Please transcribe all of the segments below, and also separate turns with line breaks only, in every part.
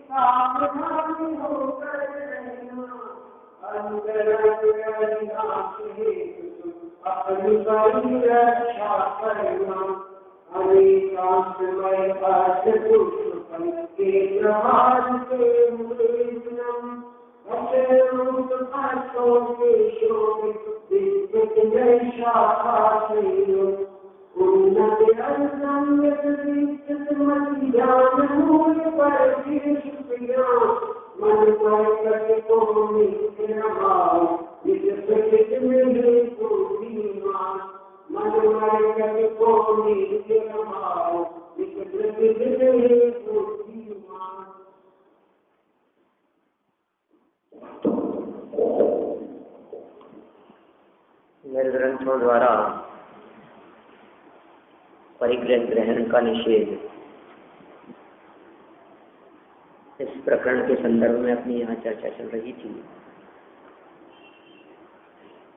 सावधानी होकर रहना, अंदर अपनी बड़ी रक्षा करना, अनेकांतमय पुष्पम के प्रभात से मुद्रितम, अचरूप भाषों के शोभित दिव्य जय शाखा शैलो, उन्नत असंगत दीक्षित मति ज्ञान मूल पर प्रिया, मन पर कटे को नित्य भाव, निज प्रकृत में को धीमान, मन पर कटे को नित्य भाव, निज प्रकृत में को धीमान।
मेरे ग्रंथों द्वारा परिग्रह ग्रहण का निषेध, इस प्रकरण के संदर्भ में अपनी यहाँ चर्चा चल रही थी।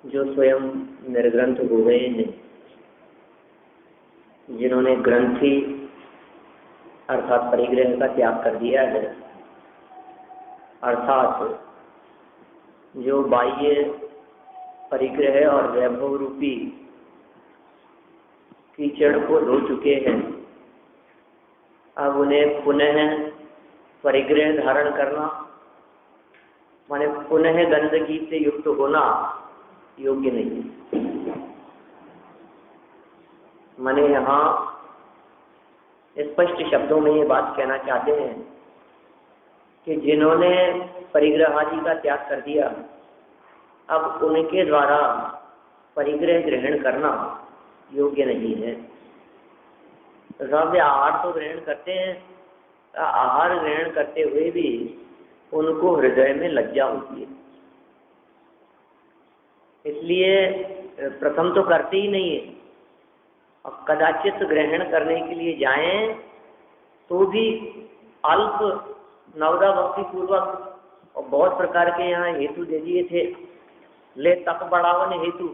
जो स्वयं निर्ग्रंथ हो गए हैं, जिन्होंने ग्रंथि अर्थात परिग्रह का त्याग कर दिया है, अर्थात जो बाह्य परिग्रह और वैभव रूपी कीचड़ को धो चुके हैं, अब उन्हें पुनः परिग्रह धारण करना माने पुनः गंदगी से युक्त होना योग्य नहीं। माने यहाँ स्पष्ट शब्दों में ये बात कहना चाहते हैं कि जिन्होंने परिग्रह आदि का त्याग कर दिया, अब उनके द्वारा परिग्रह ग्रहण करना योग्य नहीं है। वे आहार तो ग्रहण करते हैं, आहार ग्रहण करते हुए भी उनको हृदय में लज्जा होती है, इसलिए प्रथम तो करते ही नहीं है। और कदाचित ग्रहण करने के लिए जाएं तो भी अल्प नवदा भक्ति पूर्वक, और बहुत प्रकार के यहाँ हेतु दे दिए थे, ले तक बढ़ावन हेतु,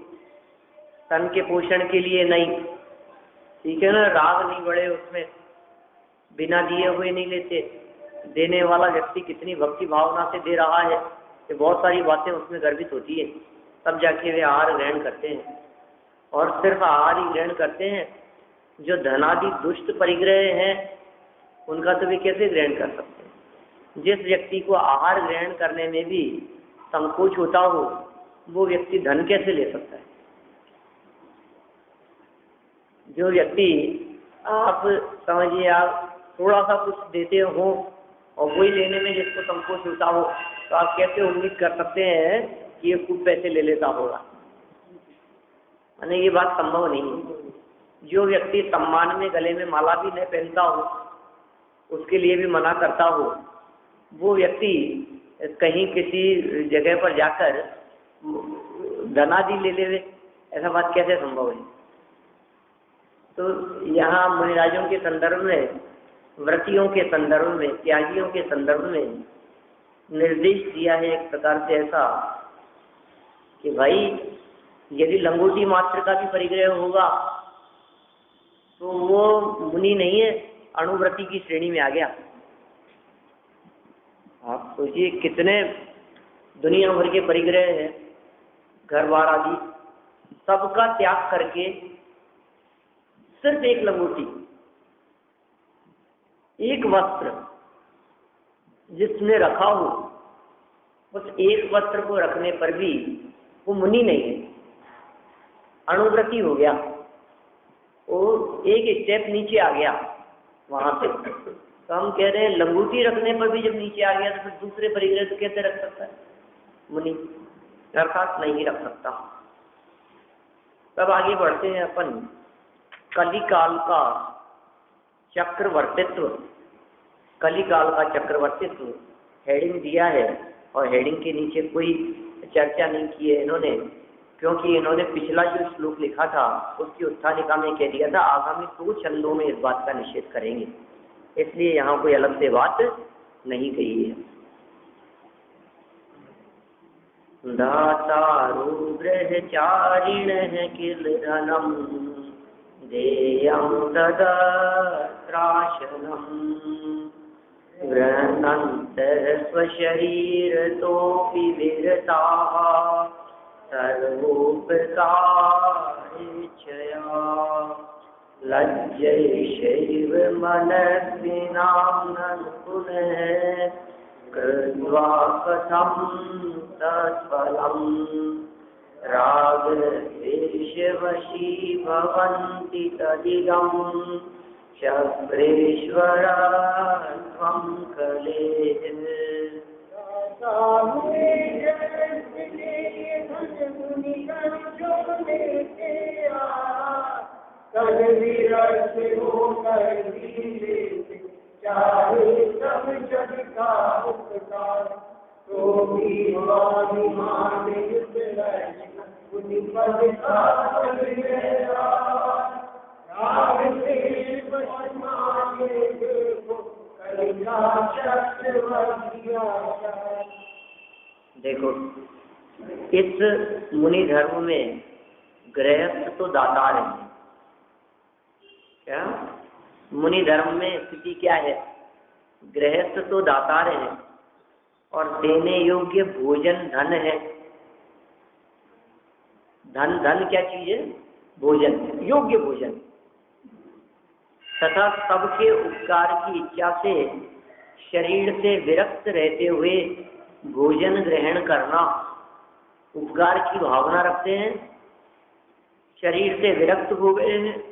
तन के पोषण के लिए नहीं, ठीक है ना, राग नहीं बढ़े उसमें, बिना दिए हुए नहीं लेते, देने वाला व्यक्ति कितनी भक्ति भावना से दे रहा है, ये बहुत सारी बातें उसमें गर्भित होती है, तब जाके वे आहार ग्रहण करते हैं। और सिर्फ आहार ही ग्रहण करते हैं, जो धनादि दुष्ट परिग्रह हैं उनका तो वे कैसे ग्रहण कर सकते हैं। जिस व्यक्ति को आहार ग्रहण करने में भी संकोच होता हो, वो व्यक्ति धन कैसे ले सकता है। जो व्यक्ति आप समझिए, आप थोड़ा सा कुछ देते हो और वही लेने में जिसको संकोच होता हो, तो आप कैसे उम्मीद कर सकते हैं कि ये खूब पैसे ले लेता होगा। माने ये बात संभव नहीं है। जो व्यक्ति सम्मान में गले में माला भी नहीं पहनता हो, उसके लिए भी मना करता हो, वो व्यक्ति कहीं किसी जगह पर जाकर धनादि ले ले, ऐसा बात कैसे संभव है। तो यहाँ मुनिराजों के संदर्भ में, व्रतियों के संदर्भ में, त्यागियों के संदर्भ में निर्देश दिया है एक प्रकार से ऐसा कि भाई यदि लंगोटी मात्र का भी परिग्रह होगा तो वो मुनि नहीं है, अणुव्रति की श्रेणी में आ गया। आप सोचिए कितने दुनिया भर के परिग्रह हैं, घर बार आदि सबका त्याग करके सिर्फ एक लंगोटी, एक वस्त्र जिसने रखा हो, उस एक वस्त्र को रखने पर भी वो मुनि नहीं है, अणुव्रति हो गया, वो एक स्टेप नीचे आ गया वहां से। तो हम कह रहे हैं लंगोटी रखने पर भी जब नीचे आ गया तो फिर दूसरे परिग्रह तो कैसे रख सकता है मुनि, अर्थात नहीं रख सकता। तब आगे बढ़ते हैं अपन कलिकाल का चक्रवर्तित्व। कलिकाल का चक्रवर्तित्व हेडिंग दिया है, और हेडिंग के नीचे कोई चर्चा नहीं की है इन्होंने, क्योंकि इन्होंने पिछला जो श्लोक लिखा था उसकी उत्थानिका में कह दिया था आगामी 2 छंदों में इस बात का निषेध करेंगे, इसलिए यहाँ कोई अलग से बात नहीं कही है। दातारो ब्रह्मचारिण किल धनम देयं तदात्राशनम गृह्णन्तः स्वशरीरतोऽपि विरताः सर्वोपकारेच्छया लज्जैषैव मनस्विनां ननु पुनः कृत्वा कथं तत्फलम् रागद्वेषवशी भवन्ति तदिदं चक्रेश्वर त्वं कलेः देखो, इस मुनि धर्म में गृहस्थ तो दातार है। क्या मुनि धर्म में स्थिति क्या है? गृहस्थ तो दातार है और देने योग्य भोजन धन है। धन धन क्या चीज है? भोजन, योग्य भोजन तथा सबके उपकार की इच्छा से शरीर से विरक्त रहते हुए भोजन ग्रहण करना। उपकार की भावना रखते हैं, शरीर से विरक्त हो गए हैं,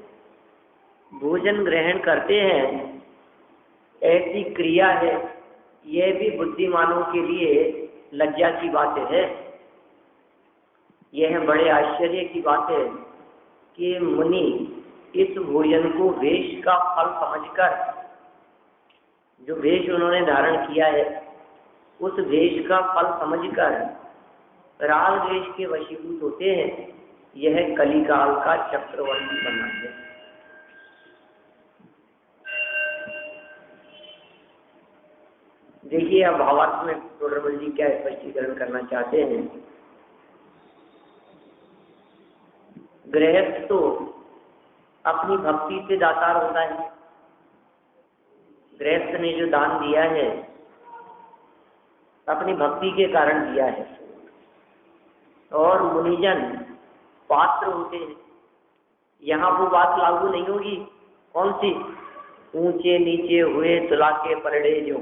भोजन ग्रहण करते हैं, ऐसी क्रिया है। यह भी बुद्धिमानों के लिए लज्जा की बात है। यह बड़े आश्चर्य की बात है कि मुनि इस भोजन को वेश का फल समझकर, जो वेश उन्होंने धारण किया है उस वेश का फल समझकर राग द्वेष के वशीभूत होते हैं। यह कलिकाल का चक्रवर्ती बना है। देखिए, अब भावार्थ में टोडरमल जी क्या स्पष्टीकरण करना चाहते हैं। गृहस्थ तो अपनी भक्ति से दातार होता है। गृहस्थ ने जो दान दिया है अपनी भक्ति के कारण दिया है, और मुनिजन पात्र होते हैं। यहाँ वो बात लागू नहीं होगी। कौन सी? ऊंचे नीचे हुए तुला के परड़े जो,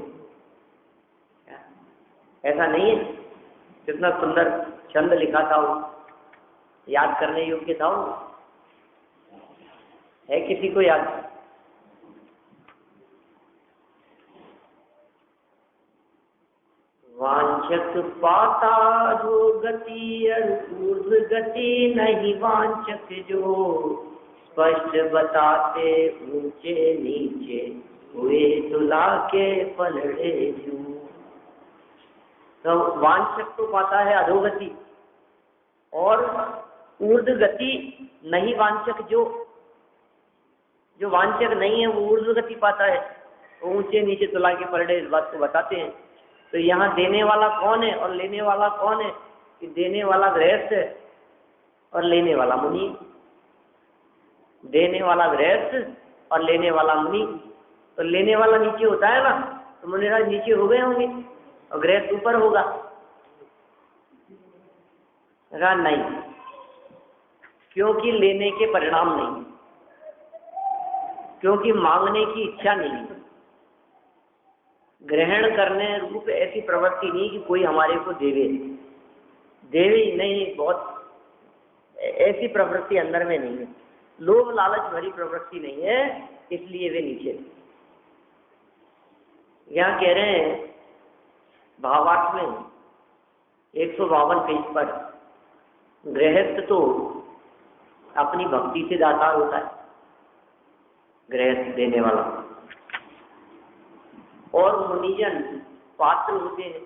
ऐसा नहीं है। कितना सुंदर छंद लिखा था वो, याद करने योग्य था वो। है किसी को याद? वांछक पाता जो गति ऊर्ध्व गति नहीं वांछक जो, स्पष्ट बताते ऊंचे नीचे हुए तुला के पलड़े जो। तो वांछक तो पाता है अधोगति, और ऊर्ध्व गति नहीं वांछक जो वांछक नहीं है वो ऊर्ध्व गति पाता है। वो ऊंचे नीचे तुला के पलड़े इस बात को बताते हैं। तो यहाँ देने वाला कौन है और लेने वाला कौन है? कि देने वाला गृहस्थ है और लेने वाला मुनि। देने वाला गृहस्थ और लेने वाला मुनि। तो लेने वाला नीचे होता है ना, तो मुनिराज नीचे हो गए होंगे और गृहस्थ ऊपर होगा। नहीं, क्योंकि लेने के परिणाम नहीं, क्योंकि मांगने की इच्छा नहीं, ग्रहण करने रूप ऐसी प्रवृत्ति नहीं कि कोई हमारे को देवे ही नहीं। बहुत ऐसी प्रवृत्ति अंदर में नहीं है, लोभ लालच भरी प्रवृत्ति नहीं है, इसलिए वे नीचे। यहाँ कह रहे हैं भावार्थ में 152 पेज पर, गृहस्थ तो अपनी भक्ति से दातार होता है, गृहस्थ देने वाला, और मुनिजन पात्र होते हैं,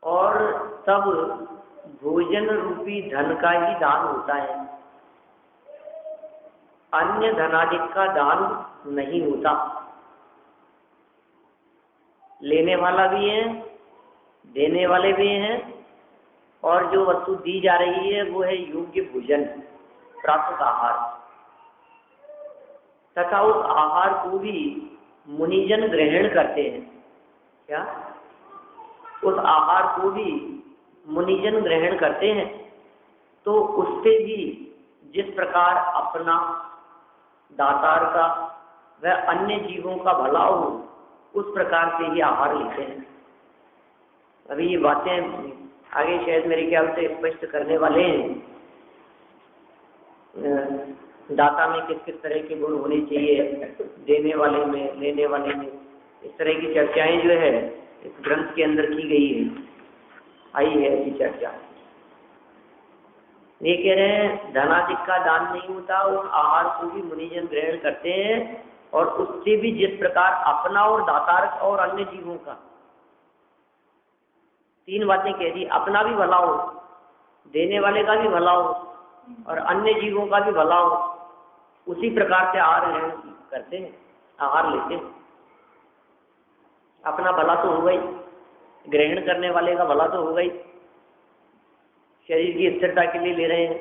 और सब भोजन रूपी धन का ही दान होता है। अन्य धनादि का दान नहीं होता। लेने वाला भी है, देने वाले भी हैं, और जो वस्तु दी जा रही है वो है योग्य भोजन, प्राप्त आहार, तथा उस आहार को भी मुनिजन ग्रहण करते हैं। क्या? उस आहार को भी मुनिजन ग्रहण करते हैं, तो उससे भी जिस प्रकार अपना, दातार का व अन्य जीवों का भला हो, उस प्रकार से ही आहार लेते हैं। अभी ये बातें आगे शायद मेरे ख्याल से स्पष्ट करने वाले हैं। दाता में किस किस तरह के गुण होने चाहिए, देने वाले में, लेने वाले में, इस तरह की चर्चाएं जो है इस ग्रंथ के अंदर की गई है, आई है ऐसी चर्चा। ये कह रहे हैं धनाधिक का दान नहीं होता, उस आहार को भी मुनिजन ग्रहण करते हैं, और उससे भी जिस प्रकार अपना और दातार और अन्य जीवों का, तीन बातें कह दी, अपना भी भला हो, देने वाले का भी भला हो, और अन्य जीवों का भी भला हो, उसी प्रकार से आहार ग्रहण करते हैं, आहार लेते हैं। अपना भला तो होगा ही, ग्रहण करने वाले का भला तो होगा ही, शरीर की स्थिरता के लिए ले रहे हैं,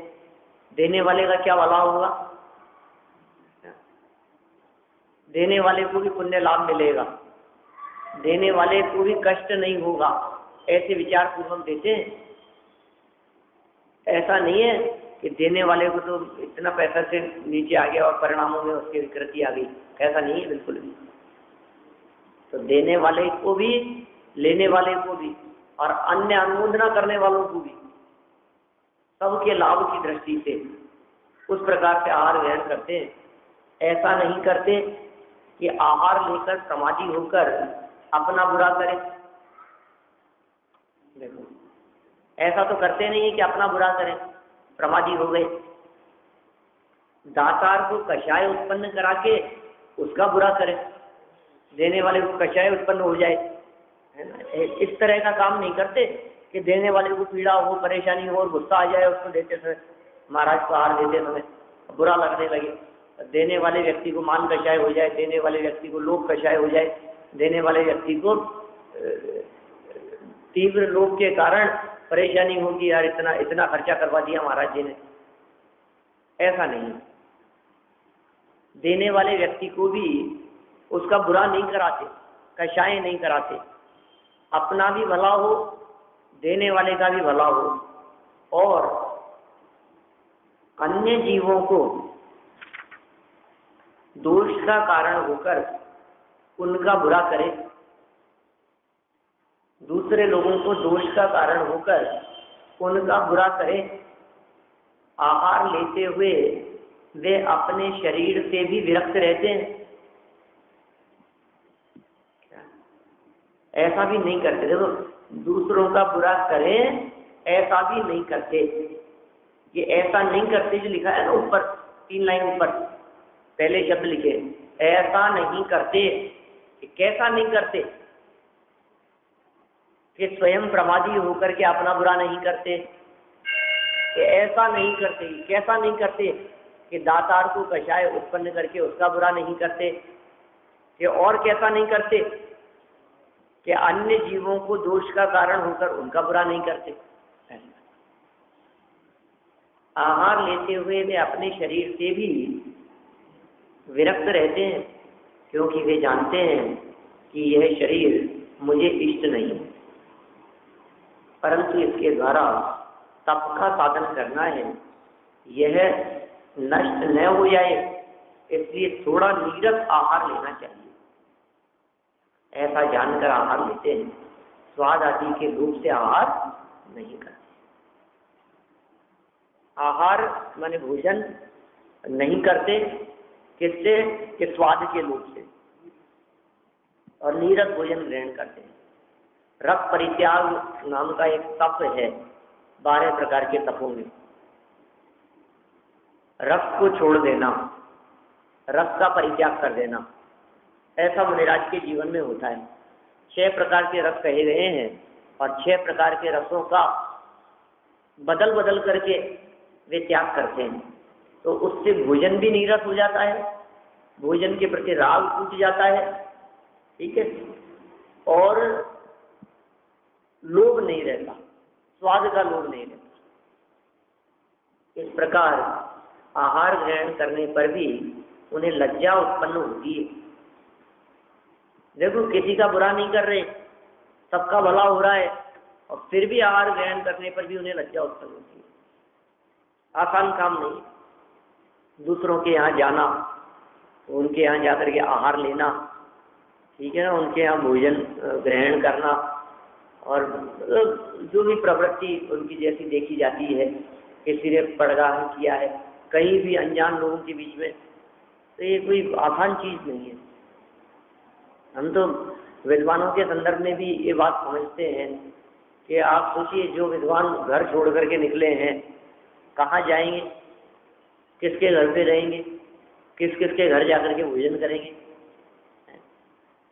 देने वाले का क्या भला होगा, देने वाले को भी पुण्य लाभ मिलेगा, देने वाले को भी कष्ट नहीं होगा, ऐसे विचार पूर्वक देते हैं। ऐसा नहीं है कि देने वाले को तो इतना पैसा से नीचे आ गया और परिणामों में उसकी विकृति आ गई, ऐसा नहीं है बिल्कुल भी। तो देने वाले को भी, लेने वाले को भी, और अन्य अनुमोदना करने वालों को भी, सबके लाभ की दृष्टि से उस प्रकार से आहार ग्रहण करते हैं। ऐसा नहीं करते कि आहार लेकर समाधि होकर अपना बुरा करें। देखो, ऐसा तो करते नहीं है कि अपना बुरा करें, प्रमादी हो गए। दातार को कषाय उत्पन्न करा के उसका बुरा करें, देने वाले को कषाय उत्पन्न हो जाए, है ना। इस तरह का काम नहीं करते कि देने वाले को पीड़ा हो, परेशानी हो और गुस्सा आ जाए उसको देते समय, महाराज को आहार देते समय बुरा लगने लगे, देने वाले व्यक्ति को मान कषाय हो जाए, देने वाले व्यक्ति को लोभ कषाय हो जाए, देने वाले व्यक्ति को तीव्र लोभ के कारण परेशानी होगी, यार इतना इतना खर्चा करवा दिया महाराज जी ने। ऐसा नहीं, देने वाले व्यक्ति को भी उसका बुरा नहीं कराते, कषाय नहीं कराते, अपना भी भला हो, देने वाले का भी भला हो, और अन्य जीवों को दोष का कारण होकर उनका बुरा करे, दूसरे लोगों को दोष का कारण होकर उनका बुरा करे। आहार लेते हुए वे अपने शरीर से भी विरक्त रहते हैं, ऐसा भी नहीं करते। देखो, दूसरों का बुरा करें ऐसा भी नहीं करते, ये ऐसा नहीं करते जो लिखा है ना ऊपर 3 लाइन ऊपर पहले शब्द लिखे, ऐसा नहीं करते। कैसा नहीं करते? कि स्वयं प्रमादी होकर के अपना बुरा नहीं करते, ऐसा नहीं करते। कैसा नहीं करते? कि दातार को कषाय उत्पन्न करके उसका बुरा नहीं करते, कि और कैसा नहीं करते? कि अन्य जीवों को दोष का कारण होकर उनका बुरा नहीं करते। आहार लेते हुए वे अपने शरीर से भी विरक्त रहते हैं, क्योंकि वे जानते हैं कि यह शरीर मुझे इष्ट नहीं है, परंतु इसके द्वारा तप का साधन करना है, यह नष्ट न हो जाए, इसलिए थोड़ा नीरस आहार लेना चाहिए। ऐसा जानकर आहार लेते हैं, स्वाद आदि के रूप से आहार नहीं करते। आहार माने भोजन नहीं करते, किससे? कि स्वाद के रूप से, और नीरस भोजन ग्रहण करते हैं। रस परित्याग नाम का एक तप है, 12 प्रकार के तपों में। रस को छोड़ देना, रस का परित्याग कर देना, ऐसा मुनिराज के जीवन में होता है। 6 प्रकार के रस कहे गए हैं, और 6 प्रकार के रसों का बदल बदल करके वे त्याग करते हैं, तो उससे भोजन भी नीरस हो जाता है, भोजन के प्रति राग टूट जाता है, ठीक है, और लोभ नहीं रहता, स्वाद का लोभ नहीं रहता। इस प्रकार आहार ग्रहण करने पर भी उन्हें लज्जा उत्पन्न होती है। देखो किसी का बुरा नहीं कर रहे, सबका भला हो रहा है, और फिर भी आहार ग्रहण करने पर भी उन्हें लज्जा उत्पन्न होती है। आसान काम नहीं दूसरों के यहाँ जाना, उनके यहाँ जाकर के आहार लेना, ठीक है ना, उनके यहाँ भोजन ग्रहण करना, और जो भी प्रवृत्ति उनकी जैसी देखी जाती है, किसी ने पड़गाह किया है कहीं भी अनजान लोगों के बीच में, तो ये कोई आसान चीज नहीं है। हम तो विद्वानों के संदर्भ में भी ये बात समझते हैं कि आप सोचिए, जो विद्वान घर छोड़ करके निकले हैं, कहाँ जाएंगे, किसके घर पे रहेंगे, किस किस के घर जाकर के भोजन करेंगे,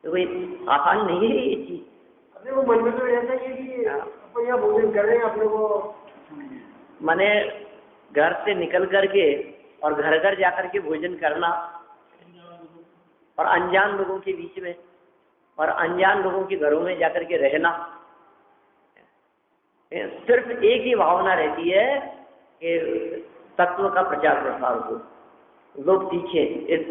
तो कोई आसान नहीं है ये चीज।
अपने को मन में तो ऐसा ही है कि अपन यहाँ भोजन कर रहे हैं, अपने को
माने घर से निकल करके और घर घर जाकर के भोजन करना, और अनजान लोगों के बीच में और अनजान लोगों के घरों में जाकर के रहना, सिर्फ एक ही भावना रहती है कि तत्व का प्रचार प्रसार हो, लोग सीखे, इस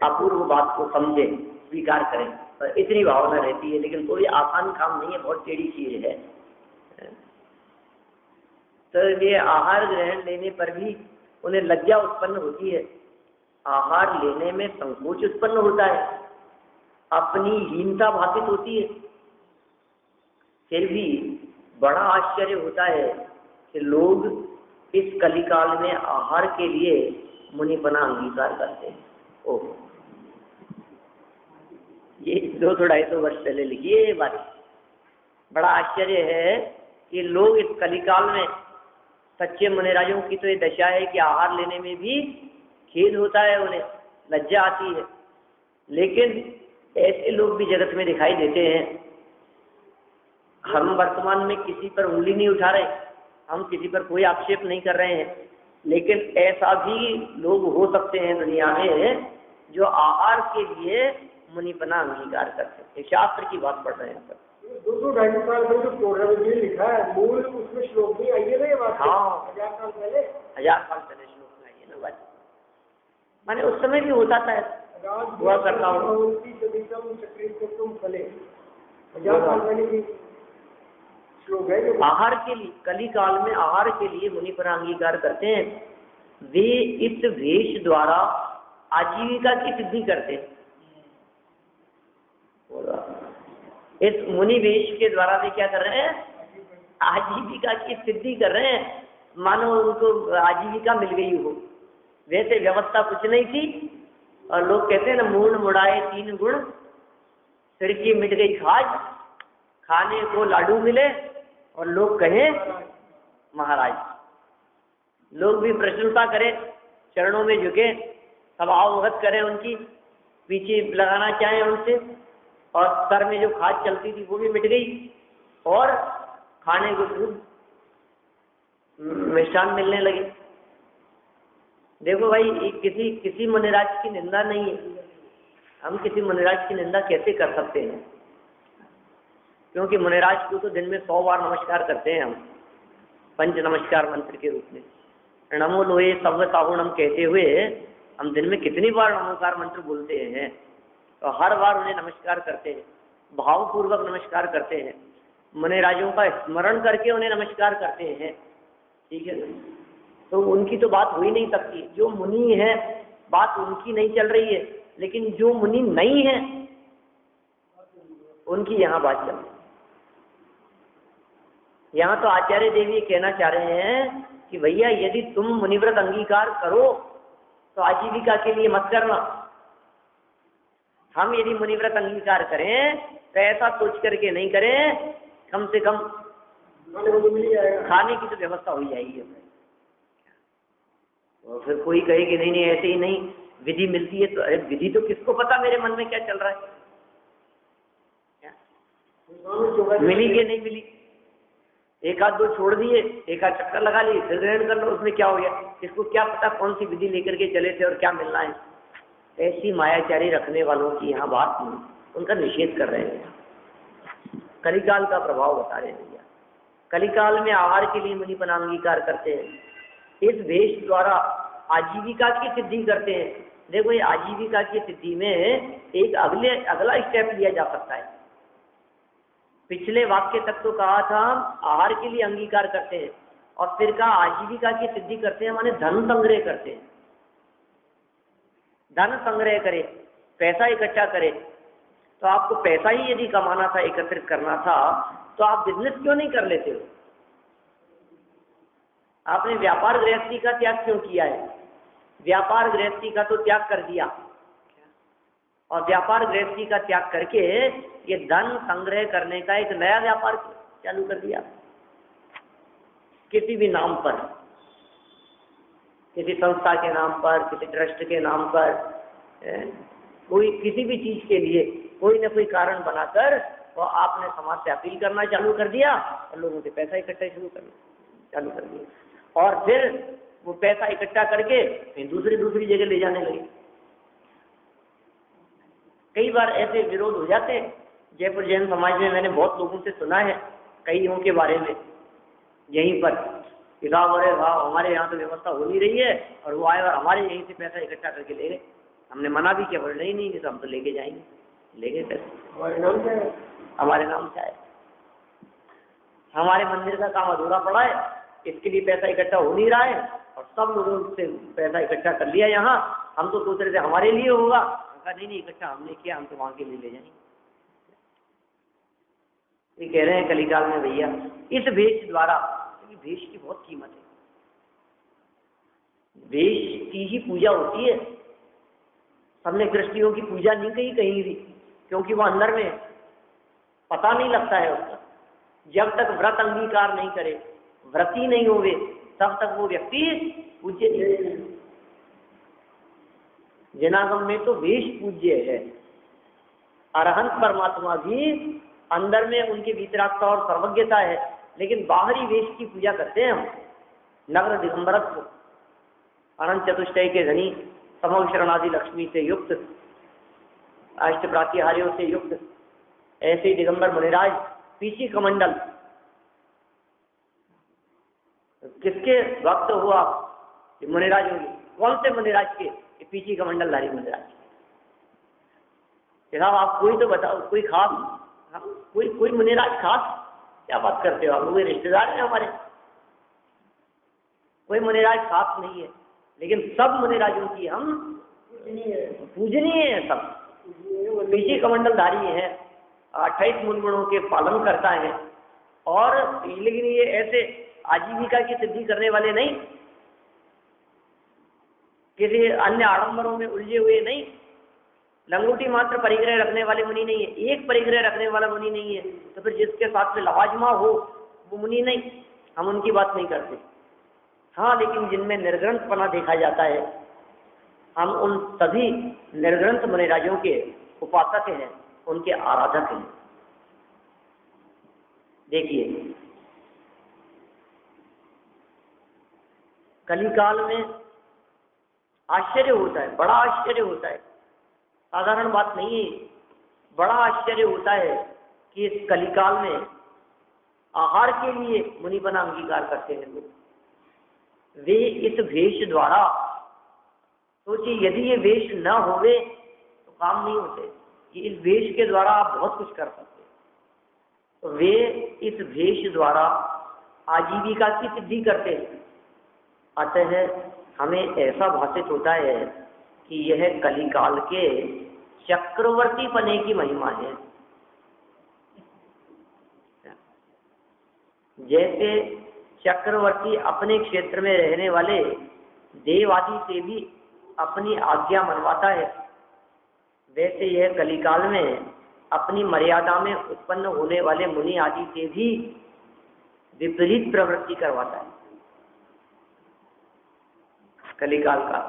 अपूर्व बात को समझे, स्वीकार करें, तो इतनी भावना रहती है। लेकिन कोई आसान काम नहीं है, बहुत टेढ़ी चीज है। तो ये आहार ग्रहण लेने पर भी उन्हें लज्जा उत्पन्न होती है, आहार लेने में संकोच उत्पन्न होता है, अपनी हीनता भाषित होती है। फिर भी बड़ा आश्चर्य होता है कि लोग इस कलिकाल में आहार के लिए मुनिपना अंगीकार करते हैं। ओह, ये 200-250 वर्ष पहले लिखी है ये बात। बड़ा आश्चर्य है कि लोग इस कलिकाल में, सच्चे मुनिराजों की तो ये दशा है कि आहार लेने में भी खेद होता है, उन्हें लज्जा आती है। लेकिन ऐसे लोग भी जगत में दिखाई देते हैं। हम वर्तमान में किसी पर उंगली नहीं उठा रहे, हम किसी पर कोई आक्षेप नहीं कर रहे हैं, लेकिन ऐसा भी लोग हो सकते हैं दुनिया में जो आहार के लिए मुनिपना अंगीकार करते हैं। शास्त्र की बात पढ़ रहे हैं पर
200-250 साल में जो प्रोग्राम में लिखा है, मूल उसमें श्लोक नहीं आई है ना ये बात।
हाँ,
1000 साल पहले
श्लोक में आई है ना बात। माने उस समय भी होता था, हुआ करता हूँ।
1000 साल पहले की श्लोक है।
आहार के लिए, कली काल में आहार के लिए मुनिपना अंगीकार करते हैं। वे इस वेश द्वारा आजीविका की सिद्धि करते हैं। इस मुनि वेश के द्वारा वे क्या कर रहे हैं? आजीविका की सिद्धि कर रहे हैं, मानो उनको आजीविका मिल गई हो। वैसे व्यवस्था कुछ नहीं थी, और लोग कहते हैं ना, मूर्ण मुड़ाए 3 गुण, सिर की मिट गई खाज, खाने को लाडू मिले और लोग कहें महाराज। लोग भी प्रशंसा करें, चरणों में झुके, सब अवगत करें उनकी, पीछे लगाना चाहें उनसे, और सर में जो खाज चलती थी वो भी मिट गई, और खाने को खूब मिष्ठान मिलने लगे। देखो भाई, किसी मुनिराज की निंदा नहीं है। हम किसी मुनिराज की निंदा कैसे कर सकते हैं? क्योंकि मुनिराज को तो दिन में 100 बार नमस्कार करते हैं हम, पंच नमस्कार मंत्र के रूप में। नमो लोहे सव्य साहुणम कहते हुए हम दिन में कितनी बार नमस्कार मंत्र बोलते हैं, तो हर बार उन्हें नमस्कार करते हैं, भावपूर्वक नमस्कार करते हैं, मुनिराजों का स्मरण करके उन्हें नमस्कार करते हैं। ठीक है, तो उनकी तो बात हो ही नहीं सकती। जो मुनि है बात उनकी नहीं चल रही है, लेकिन जो मुनि नहीं है उनकी यहाँ बात चल रही है। यहाँ तो आचार्य देवी कहना चाह रहे हैं कि भैया, यदि तुम मुनिव्रत अंगीकार करो तो आजीविका के लिए मत करना। हम यदि मुनिव्रत अंगीकार करें तो ऐसा सोच करके नहीं करें, कम से कम खाने की तो व्यवस्था हो जाएगी। और फिर कोई कहे कि नहीं नहीं ऐसे ही नहीं, विधि मिलती है, तो अरे विधि तो किसको पता मेरे मन में क्या चल रहा है, मिली कि नहीं मिली। एक आध 2 छोड़ दिए, एक आध चक्कर लगा लिए, फिर ग्रहण कर लो, उसमें क्या हो गया? इसको क्या पता कौन सी विधि लेकर के चले थे और क्या मिलना है। ऐसी मायाचारी रखने वालों की यहाँ बात नहीं, उनका निषेध कर रहे हैं। कलिकाल का प्रभाव बता रहे हैं भैया। कलिकाल में आहार के लिए मुनिपना अंगीकार करते हैं, इस वेश द्वारा आजीविका की सिद्धि करते हैं। देखो ये आजीविका की स्थिति में एक अगला स्टेप लिया जा सकता है। पिछले वाक्य तक तो कहा था आहार के लिए अंगीकार करते हैं, और फिर कहा आजीविका की सिद्धि करते हैं माने धन संग्रह करते हैं। धन संग्रह करे, पैसा इकट्ठा करे। तो आपको पैसा ही यदि कमाना था, एकत्रित करना था, तो आप बिजनेस क्यों नहीं कर लेते हो? आपने व्यापार गृहस्थी का त्याग क्यों किया है? व्यापार गृहस्थी का तो त्याग कर दिया, और व्यापार गृहस्थी का त्याग करके ये धन संग्रह करने का एक नया व्यापार चालू कर दिया। किसी भी नाम पर, किसी संस्था के नाम पर, किसी ट्रस्ट के नाम पर, कोई किसी भी चीज के लिए कोई न कोई कारण बनाकर और आपने समाज से अपील करना चालू कर दिया और लोगों से पैसा इकट्ठा शुरू करना चालू कर दिया, और फिर वो पैसा इकट्ठा करके फिर दूसरी जगह ले जाने लगे। कई बार ऐसे विरोध हो जाते हैं। जयपुर जैन समाज में मैंने बहुत लोगों से सुना है, कईयों के बारे में, यहीं पर किताब अरे वाह हमारे यहाँ तो व्यवस्था हो नहीं रही है, और वो आए और हमारे यहीं से पैसा इकट्ठा करके ले गए। हमने मना भी किया, बोले नहीं तो हम तो लेके जाएंगे, ले गए पैसे। हमारे नाम से आए, हमारे मंदिर का काम अधूरा पड़ा है, इसके लिए पैसा इकट्ठा हो नहीं रहा है, और सब लोगों से पैसा इकट्ठा कर लिया यहाँ। हम तो सोच रहे थे हमारे लिए होगा, कहा नहीं इकट्ठा हमने किया, हम तो वहां के लिए ले जाएंगे। ये कह रहे हैं कलिकाल में भैया इस भेष द्वारा, भेष की बहुत कीमत है, भेष की ही पूजा होती है। सबने कृष्णियों की पूजा नहीं कही कहीं भी, क्योंकि वो अंदर में पता नहीं लगता है उसका। जब तक व्रत अंगीकार नहीं करे, व्रती नहीं होवे, तब तक वो व्यक्ति पूज्य नहीं। जनागम में तो भेष पूज्य है। अरहंत परमात्मा भी अंदर में उनकी वितरागता और सर्वज्ञता है, लेकिन बाहरी वेश की पूजा करते हैं हम। नग्न दिगंबरत्व, अनंत चतुष्टय के धनी, समव शरणादि लक्ष्मी से युक्त, अष्ट प्रातिहार्यों से युक्त ऐसे दिगंबर मुनिराज, पीछी कमंडल। किसके भक्त हो आप? मुनिराज होंगे। कौन से मुनिराज के? पीछी कमंडलधारी मुनिराज। साहब आप कोई तो बताओ, कोई खास, कोई मुनिराज खास? क्या बात करते हो आप? लोग रिश्तेदार हैं हमारे, कोई मुनिराज खास नहीं है, लेकिन सब मुनिराजों की हम पूजनीय है। सब पीछी कमंडलधारी है, 28 मूल गुणों के पालन करता है, और लेकिन ये ऐसे आजीविका की सिद्धि करने वाले नहीं, किसी अन्य आडंबरों में उलझे हुए नहीं, लंगोटी मात्र परिग्रह रखने वाले मुनि नहीं है, एक परिग्रह रखने वाला मुनि नहीं है, तो फिर जिसके साथ में लवाजमा हो वो मुनि नहीं, हम उनकी बात नहीं करते। हाँ, लेकिन जिनमें निर्ग्रंथपना देखा जाता है, हम उन सभी निर्ग्रंथ मुनिराजों के उपासक हैं, उनके आराधक हैं। देखिए कलिकाल में आश्चर्य होता है, बड़ा आश्चर्य होता है, साधारण बात नहीं है। बड़ा आश्चर्य होता है कि इस कलिकाल में आहार के लिए मुनि बना अंगीकार करते हैं लोग। वे इस वेश द्वारा, सोचिए यदि ये वेश न होवे तो काम नहीं होते। ये इस वेश के द्वारा आप बहुत कुछ कर सकते हैं। तो वे इस वेश द्वारा आजीविका की सिद्धि करते हैं। अतः हमें ऐसा भाषित होता है कि यह कलिकाल के चक्रवर्ती पने की महिमा है। जैसे चक्रवर्ती अपने क्षेत्र में रहने वाले देव आदि से भी अपनी आज्ञा मनवाता है, वैसे यह कलिकाल में अपनी मर्यादा में उत्पन्न होने वाले मुनि आदि से भी विपरीत प्रवृत्ति करवाता है। कलिकाल का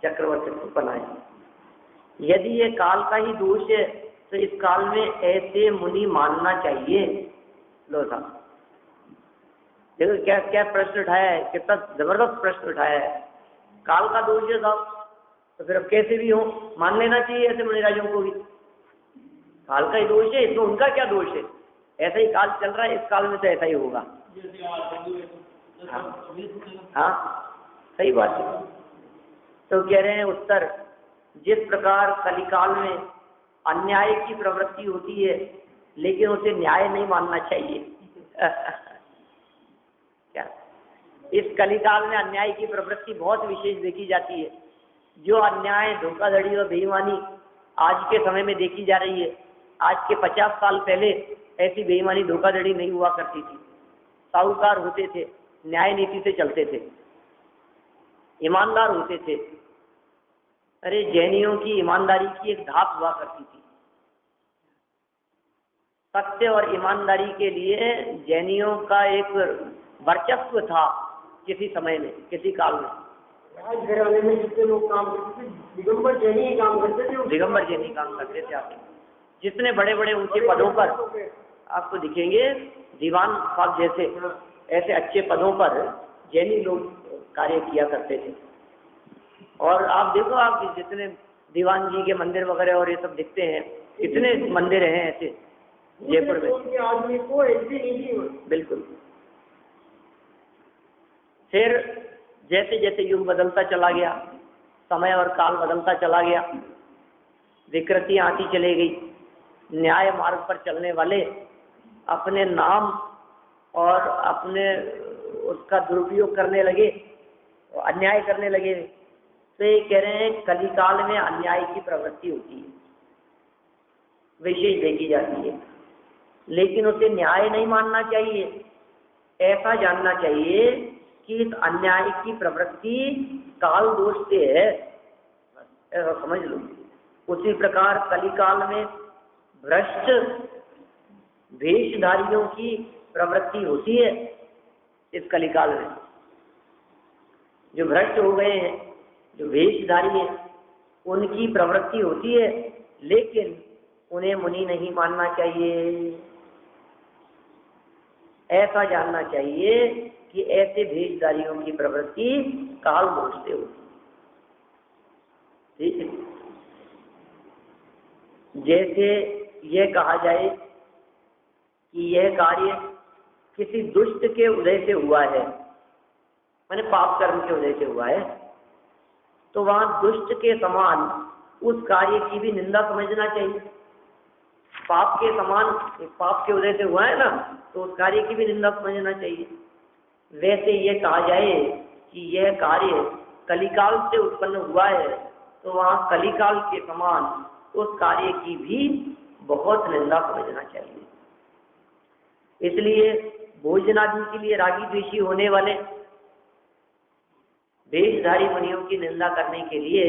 चक्रवर्ती बना है। यदि ये काल का ही दोष है तो इस काल में ऐसे मुनि मानना चाहिए। लो साहब देखो क्या क्या प्रश्न उठाया है, कितना जबरदस्त प्रश्न उठाया है। काल का दोष है साहब, तो फिर अब कैसे भी हो मान लेना चाहिए ऐसे मुनिराजों को भी। काल का ही दोष है तो उनका क्या दोष है? ऐसा ही काल चल रहा है, इस काल में तो ऐसा ही होगा। हाँ, सही बात है। तो कह रहे हैं उत्तर जिस प्रकार कलिकाल में अन्याय की प्रवृत्ति होती है, लेकिन उसे न्याय नहीं मानना चाहिए। क्या इस कलिकाल में अन्याय की प्रवृत्ति बहुत विशेष देखी जाती है। जो अन्याय, धोखाधड़ी और बेईमानी आज के समय में देखी जा रही है, आज के 50 साल पहले ऐसी बेईमानी, धोखाधड़ी नहीं हुआ करती थी। साहूकार होते थे, न्याय नीति से चलते थे, ईमानदार होते थे। अरे जैनियों की ईमानदारी की एक धाप हुआ करती थी। सत्य और ईमानदारी के लिए जैनियों का एक वर्चस्व था किसी समय में, किसी काल में।
आज घराने में जितने लोग काम करते थे, दिगंबर जैनी ही काम करते थे।
दिगंबर जैनी काम करते थे। आप जितने बड़े बड़े ऊंचे पदों पर आपको दिखेंगे, दीवान साहब जैसे ऐसे अच्छे पदों पर जैनी लोग कार्य किया करते थे। और आप देखो, आप जितने दीवान जी के मंदिर वगैरह और ये सब दिखते हैं, कितने मंदिर हैं ऐसे जयपुर में।
आदमी को एक भी नहीं।
बिल्कुल। फिर जैसे जैसे युग बदलता चला गया, समय और काल बदलता चला गया, विकृतियां आती चली गई। न्याय मार्ग पर चलने वाले अपने नाम और अपने उसका दुरुपयोग करने लगे, अन्याय करने लगे। तो ये कह रहे हैं कलिकाल में अन्याय की प्रवृत्ति होती है, विशेष देखी जाती है, लेकिन उसे न्याय नहीं मानना चाहिए। ऐसा जानना चाहिए कि इस अन्याय की प्रवृत्ति काल दोष से है, ऐसा समझ लो। उसी प्रकार कलिकाल में भ्रष्ट वेशधारियों की प्रवृत्ति होती है। इस कलिकाल में जो भ्रष्ट हो गए हैं, जो वेशधारी हैं, उनकी प्रवृत्ति होती है, लेकिन उन्हें मुनि नहीं मानना चाहिए। ऐसा जानना चाहिए कि ऐसे भेषधारियों की प्रवृत्ति काल दोष से होती है। ठीक है। जैसे यह कहा जाए कि यह कार्य किसी दुष्ट के उदय से हुआ है, माने पाप कर्म के उदय से हुआ है, तो वहां दुष्ट के समान उस कार्य की भी निंदा समझना चाहिए। पाप के समान, पाप के उदय से हुआ है ना, तो उस कार्य की भी निंदा समझना चाहिए। वैसे ये कहा जाए कि यह कार्य कलिकाल से उत्पन्न हुआ है, तो वहां कलिकाल के समान उस कार्य की भी बहुत निंदा समझना चाहिए। इसलिए भोजनादि के लिए रागी द्वेषी होने वाले वेशधारी मुनियों की निंदा करने के लिए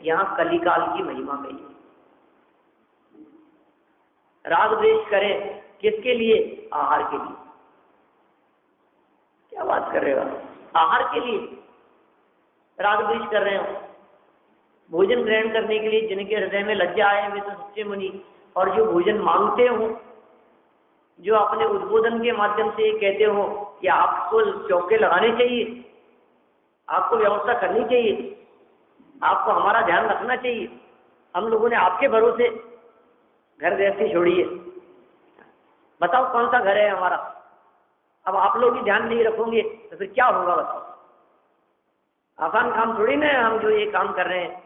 यहाँ कलिकाल की महिमा कही है। राग द्वेष करें किसके लिए? आहार के लिए। क्या बात कर रहे हो? आहार के लिए राग द्वेष कर रहे हो। भोजन ग्रहण करने के लिए जिनके हृदय में लज्जा आए वे तो सच्चे मुनि, और जो भोजन मांगते हो, जो अपने उद्बोधन के माध्यम से कहते हो कि आपको चौके लगाने चाहिए, आपको व्यवस्था करनी चाहिए, आपको हमारा ध्यान रखना चाहिए, हम लोगों ने आपके भरोसे घर गृहस्थी छोड़ी है, बताओ कौन सा घर है हमारा, अब आप लोग ही ध्यान नहीं रखोगे तो फिर क्या होगा बताओ। आसान काम थोड़ी ना है हम जो ये काम कर रहे हैं।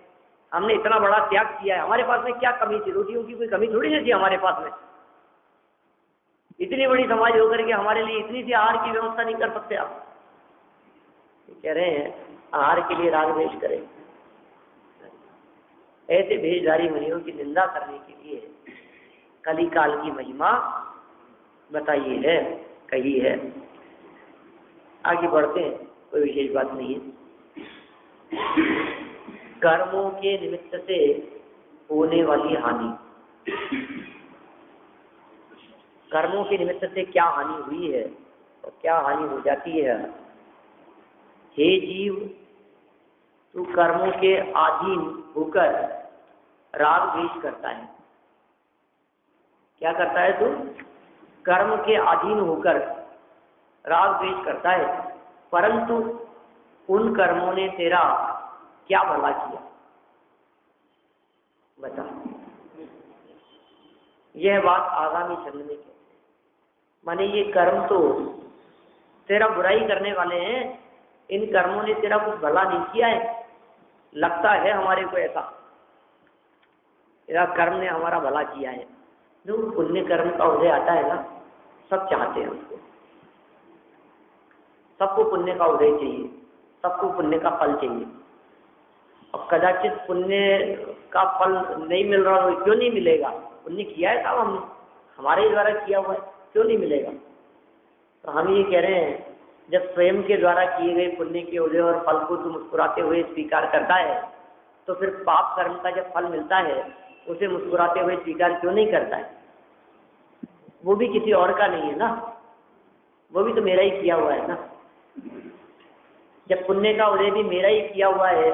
हमने इतना बड़ा त्याग किया है, हमारे पास में क्या कमी थी? रोटियों की कोई कमी थोड़ी नहीं थी हमारे पास में। इतनी बड़ी समाज होकर के हमारे लिए इतनी सी आहार की व्यवस्था नहीं कर सकते आप? कह रहे हैं आहार के लिए राग द्वेष करें। ऐसे भेषधारी मुनियों की निंदा करने के लिए कलिकाल की महिमा बताइए है, कही है। आगे बढ़ते हैं, कोई विशेष बात नहीं है। कर्मों के निमित्त से होने वाली हानि। कर्मों के निमित्त से क्या हानि हुई है और क्या हानि हो जाती है। हे जीव, तू कर्मों के अधीन होकर राग द्वेष करता है। क्या करता है तू? कर्म के अधीन होकर राग द्वेष करता है, परंतु उन कर्मों ने तेरा क्या भला किया बता। यह बात आगामी छंद में कहते, माने ये कर्म तो तेरा बुराई करने वाले हैं, इन कर्मों ने तेरा कुछ भला नहीं किया है। लगता है हमारे को ऐसा या कर्म ने हमारा भला किया है। जो पुण्य कर्म का उदय आता है ना, सब चाहते हैं उसको, सबको पुण्य का उदय चाहिए, सबको पुण्य का फल चाहिए। अब कदाचित पुण्य का फल नहीं मिल रहा हो, क्यों नहीं मिलेगा? पुण्य किया है साहब हमने, हमारे द्वारा किया हुआ है, क्यों नहीं मिलेगा? तो हम ये कह रहे हैं, जब स्वयं के द्वारा किए गए पुण्य के उदय और फल को तू मुस्कुराते हुए स्वीकार करता है, तो फिर पाप कर्म का जब फल मिलता है उसे मुस्कुराते हुए स्वीकार क्यों नहीं करता है? वो भी किसी और का नहीं है ना, वो भी तो मेरा ही किया हुआ है ना। जब पुण्य का उदय भी मेरा ही किया हुआ है,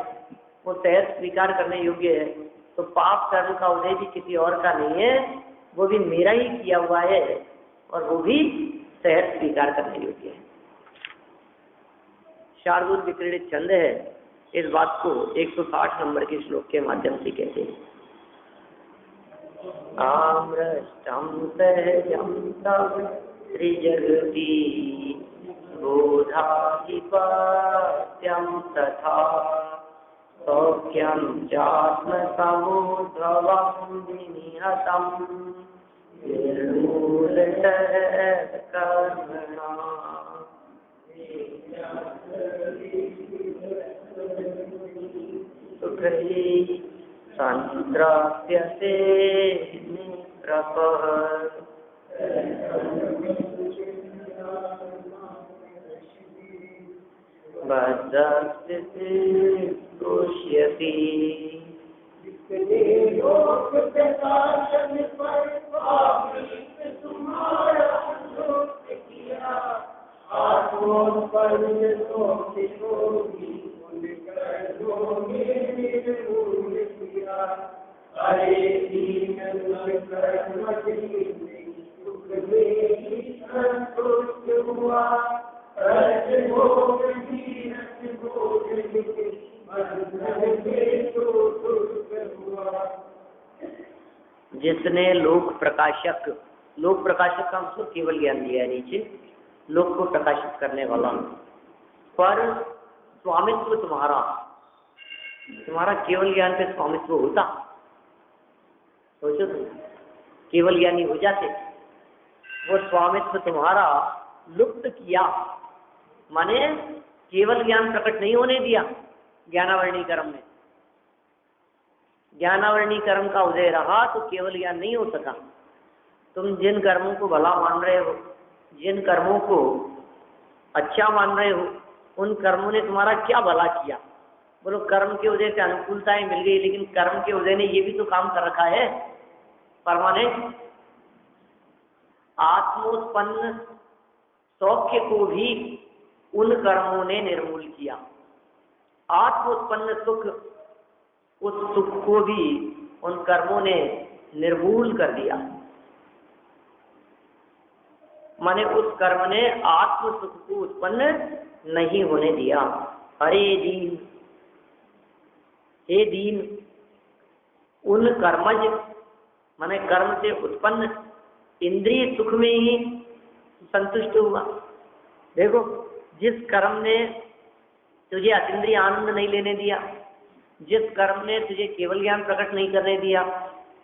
वो सहज स्वीकार करने योग्य है, तो पाप कर्म का उदय भी किसी और का नहीं है, वो भी मेरा ही किया हुआ है और वो भी सहज स्वीकार करने योग्य है। शार्दूल विक्रीडित छंद है, इस बात को 160 नंबर के श्लोक के माध्यम से कहते हैं। आम्रष्टं सहजं तव त्रिजगति बोधाधिपत्यं तथा सौख्यं चात्मसमुद्भवं विनिहतं निर्मूलतत्कर्मणा। सुखै संद्राप्यसे निरपः बद्धस्थिति तुष्यति। जिसने लोक प्रकाशक का हमको केवल ज्ञान दिया है, नीचे लोक को प्रकाशित करने वाला, पर स्वामित्व तुम्हारा केवल ज्ञान पे स्वामित्व होता, सोचो तुम केवल ज्ञानी हो जाते, वो स्वामित्व तुम्हारा लुप्त किया, माने केवल ज्ञान प्रकट नहीं होने दिया। ज्ञानावरणी कर्म में ज्ञानावरणी कर्म का उदय रहा तो केवल ज्ञान नहीं हो सका। तुम जिन कर्मों को भला मान रहे हो, जिन कर्मों को अच्छा मान रहे हो, उन कर्मों ने तुम्हारा क्या भला किया? बोलो कर्म के उदय से अनुकूलताएं मिल गई, लेकिन कर्म के उदय ने ये भी तो काम कर रखा है परमानेंट। आत्मोत्पन्न सौख्य को भी उन कर्मों ने निर्मूल किया। आत्मोत्पन्न सुख, उस सुख को भी उन कर्मों ने निर्मूल कर दिया, माने उस कर्म ने आत्म सुख को उत्पन्न नहीं होने दिया। अरे दीन, हे दीन, उन कर्मज माने कर्म से उत्पन्न इंद्रिय सुख में ही संतुष्ट हुआ। देखो, जिस कर्म ने तुझे अतीन्द्रिय आनंद नहीं लेने दिया, जिस कर्म ने तुझे केवल ज्ञान प्रकट नहीं करने दिया,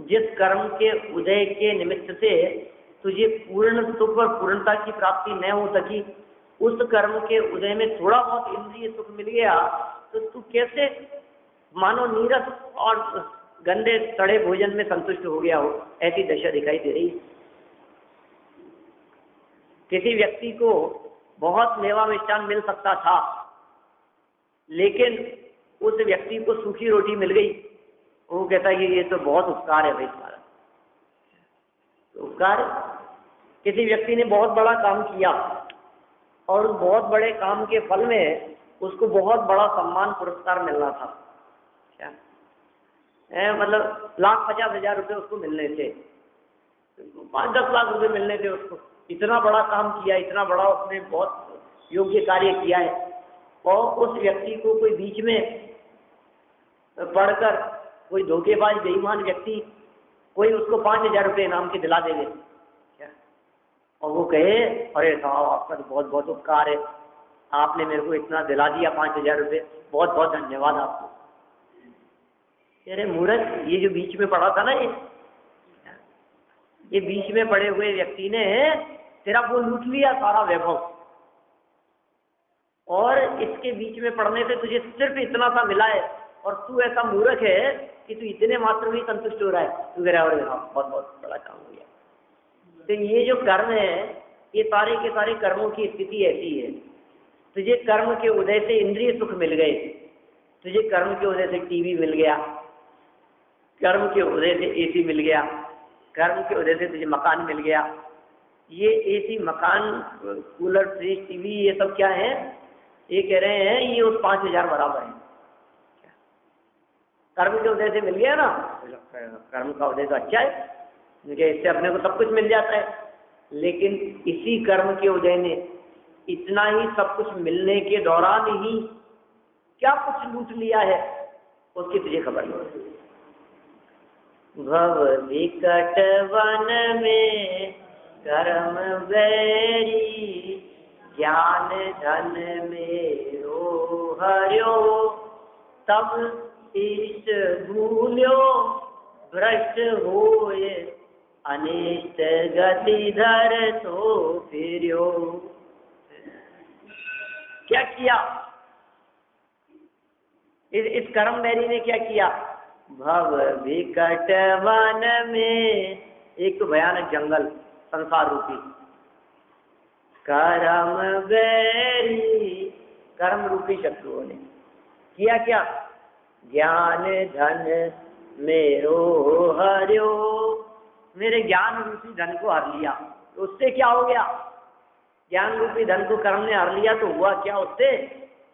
जिस कर्म के उदय के निमित्त से तुझे पूर्ण सुख और पूर्णता की प्राप्ति न हो सकी, उस कर्म के उदय में थोड़ा बहुत इंद्रिय सुख मिल गया, तो तू कैसे मानो नीरस और गंदे सड़े भोजन में संतुष्ट हो गया हो, ऐसी दशा दिखाई दे रही है। किसी व्यक्ति को बहुत मेवा मिष्ठान मिल सकता था, लेकिन उस व्यक्ति को सूखी रोटी मिल गई, वो कहता है कि ये तो बहुत उपकार है भाई तुम्हारा। तो उपकार, किसी व्यक्ति ने बहुत बड़ा काम किया और उस बहुत बड़े काम के फल में उसको बहुत बड़ा सम्मान पुरस्कार मिलना था, क्या मतलब 1,50,000 रुपये उसको मिलने थे, 5-10 लाख रुपए मिलने थे उसको। इतना बड़ा काम किया, इतना बड़ा उसने बहुत योग्य कार्य किया है, और उस व्यक्ति को कोई बीच में पढ़कर कोई धोखेबाज बेईमान व्यक्ति कोई उसको 5,000 रुपये इनाम के दिला देंगे क्या? और वो कहे अरे साहब आपका तो बहुत बहुत उपकार है, आपने मेरे को इतना दिला दिया 5,000 रुपये, बहुत बहुत धन्यवाद आपको। कह रहे मूर्ख, ये जो बीच में पड़ा था ना, ये बीच में पड़े हुए व्यक्ति ने तेरा वो लूट लिया सारा वैभव, और इसके बीच में पड़ने से तुझे सिर्फ इतना सा मिला है, और तू ऐसा मूर्ख है कि तू इतने मात्र में संतुष्ट हो रहा है। तू कह रहा है बहुत बहुत बड़ा काम हो गया। तो ये जो कर्म है, ये सारे के सारे कर्मों की स्थिति ऐसी है। तुझे कर्म के उदय से इंद्रिय सुख मिल गए, तुझे कर्म के उदय से टीवी मिल गया, कर्म के उदय से एसी मिल गया, कर्म के उदय से तुझे मकान मिल गया। ये एसी, मकान, कूलर, फ्रिज, टीवी, ये सब क्या है? ये कह रहे हैं ये उस 5000 बराबर है। कर्म के उदय से मिल गया ना, कर्म का उदय तो अच्छा है, मुझे इससे अपने को सब कुछ मिल जाता है। लेकिन इसी कर्म के उदय ने इतना ही सब कुछ मिलने के दौरान ही क्या कुछ लूट लिया है, उसकी तुझे खबर नहीं। भव विकट वन में कर्म बैरी, ज्ञान धन मेरो हर्यो, तब इष्ट भूल्यो भ्रष्ट होए, अनिष्ट गति धर तो फिर्यो। क्या किया इस कर्म बैरी ने? क्या किया? भव विकट वन में, एक तो भयानक जंगल संसार रूपी, कर्म बैरी, कर्म रूपी शत्रुओं ने किया क्या? ज्ञान धन मेरो हर्यो, मेरे ज्ञान रूपी धन को हर लिया। तो उससे क्या हो गया? ज्ञान रूपी धन को कर्म ने हर लिया, तो हुआ क्या उससे?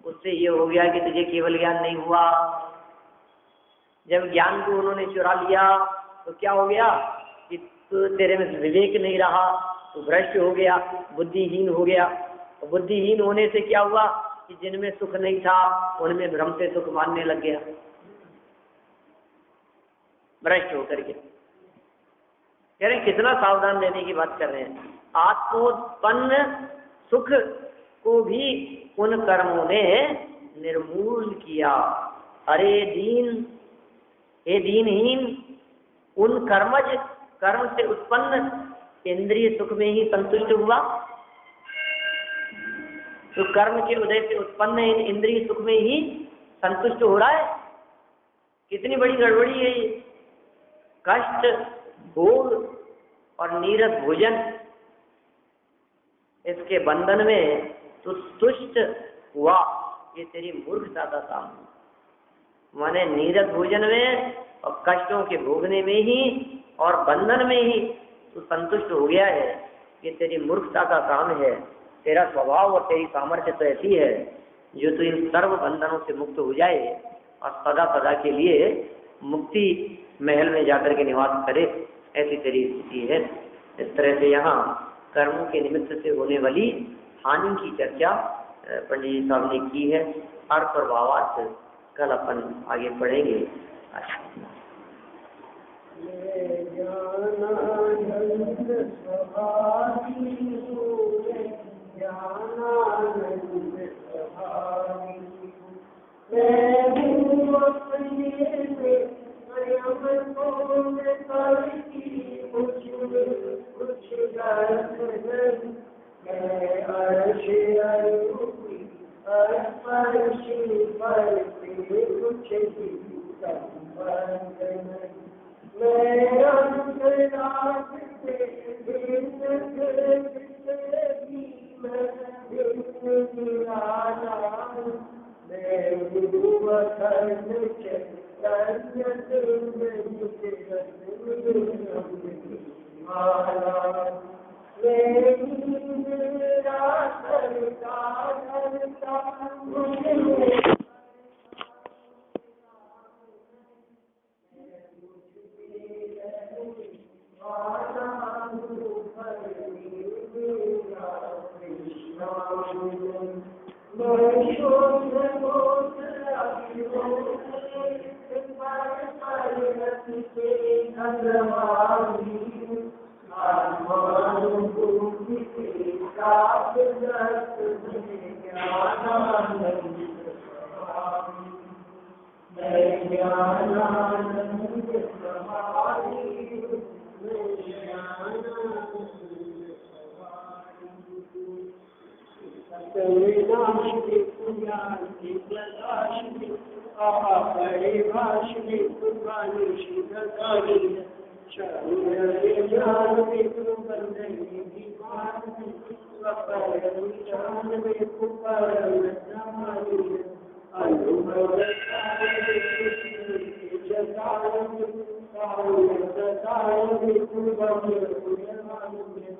उससे ये हो गया कि तुझे केवल ज्ञान नहीं हुआ। जब ज्ञान को उन्होंने चुरा लिया तो क्या हो गया कि तेरे में विवेक नहीं रहा, तो भ्रष्ट हो गया, बुद्धिहीन हो गया। और बुद्धिहीन होने से क्या हुआ कि जिनमें सुख नहीं था उनमें भ्रम से सुख मानने लग गया, भ्रष्ट होकर के। कह रहे कितना सावधान रहने की बात कर रहे हैं। आत्मोत्पन्न सुख को भी उन कर्मों ने निर्मूल किया। अरे दीन, हे दीनहीन, उन कर्म से उत्पन्न इंद्रिय सुख में ही संतुष्ट हुआ। तो कर्म के उदय से उत्पन्न इंद्रिय सुख में ही संतुष्ट हो रहा है। कितनी बड़ी गड़बड़ी है ये। कष्ट, भोग और नीरस भोजन, इसके बंधन में तो तुष्ट हुआ, ये तेरी मूर्खता का काम है। माने नीरस भोजन में और कष्टों के भोगने में ही और बंधन में ही तू संतुष्ट हो गया है, ये तेरी मूर्खता का काम है। तेरा स्वभाव और तेरी सामर्थ्य तो ऐसी है जो तू इन सर्व बंधनों से मुक्त हो जाए और सदा सदा के लिए मुक्ति महल में जाकर के निवास करे, ऐसी तेरी स्थिति है। इस तरह से यहाँ कर्मों के निमित्त से होने वाली हानि की चर्चा पंडित जी साहब ने की है। अर्थ और भावार्थ कल अपन आगे पढ़ेंगे।
ज्ञानानंद
संविनाशिनी पुण्यानि प्रकाशिनी अपरिभाषिनी पुराणी शिवकानी शरीरे ज्ञानमे बंधने दीवानी स्वपरमिचानमे कुपरमनानी अनुभवतारे जतारे सायतारे कुर्बानी पुण्यमानी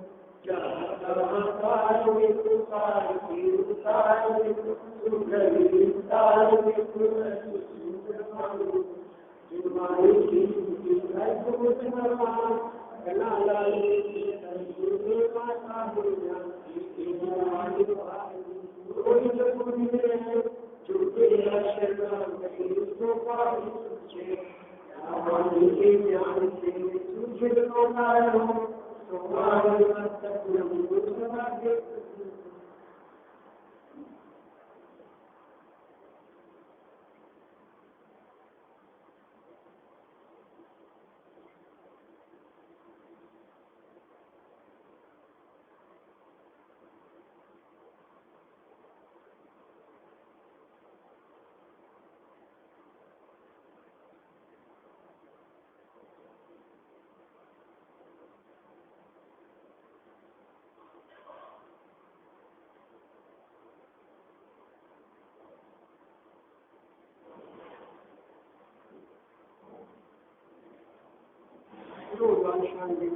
जातारे कुपारी उतारे सुखरी उतारे कुरसु सुखमानी जुमानी की है कुतनमा कनालाली संगीते माता दुनिया की जुमानी कोई जगुनी है झूठे शर्मा नहीं तो पाई तुझे हमारी के ज्ञान से तुझे लोकायो तुम्हारी तक नमो समाधि शांति